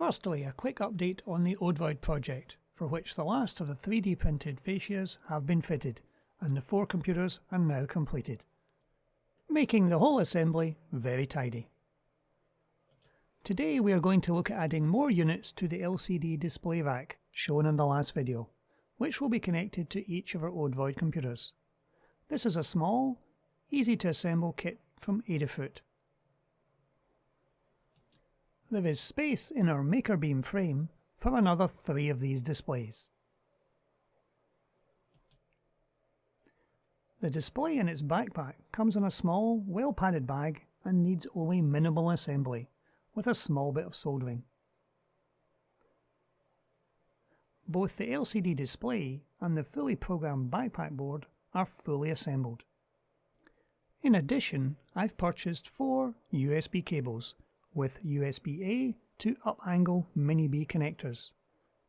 Firstly, a quick update on the Odroid project, for which the last of the 3D printed fascias have been fitted, and the 4 computers are now completed, making the whole assembly very tidy. Today we are going to look at adding more units to the LCD display rack shown in the last video, which will be connected to each of our Odroid computers. This is a small, easy to assemble kit from Adafruit. There is space in our maker beam frame for another 3 of these displays. The display and its backpack comes in a small, well-padded bag and needs only minimal assembly, with a small bit of soldering. Both the LCD display and the fully programmed backpack board are fully assembled. In addition, I've purchased 4 USB cables with USB-A to up-angle mini-B connectors.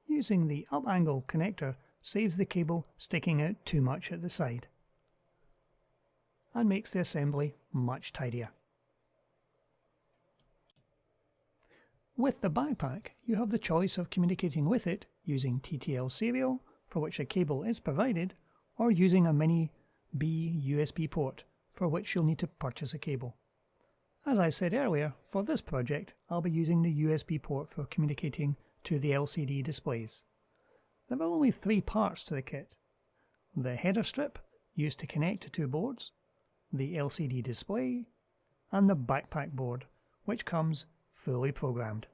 Using the up-angle connector saves the cable sticking out too much at the side and makes the assembly much tidier. With the backpack, you have the choice of communicating with it using TTL serial, for which a cable is provided, or using a mini-B USB port, for which you'll need to purchase a cable. As I said earlier, for this project I'll be using the USB port for communicating to the LCD displays. There are only 3 parts to the kit: the header strip, used to connect to 2 boards, the LCD display, and the backpack board, which comes fully programmed.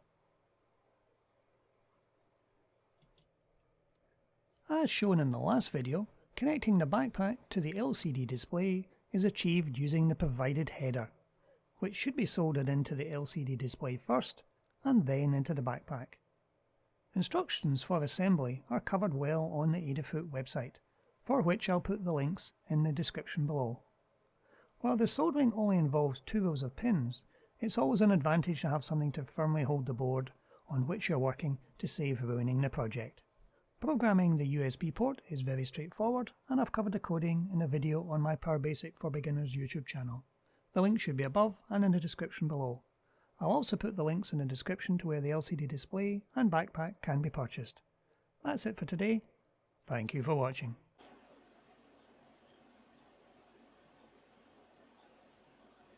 As shown in the last video, connecting the backpack to the LCD display is achieved using the provided header, which should be soldered into the LCD display first and then into the backpack. Instructions for assembly are covered well on the Adafruit website, for which I'll put the links in the description below. While the soldering only involves 2 rows of pins, it's always an advantage to have something to firmly hold the board on which you're working to save ruining the project. Programming the USB port is very straightforward, and I've covered the coding in a video on my Power Basic for Beginners YouTube channel. The link should be above and in the description below. I'll also put the links in the description to where the LCD display and backpack can be purchased. That's it for today. Thank you for watching.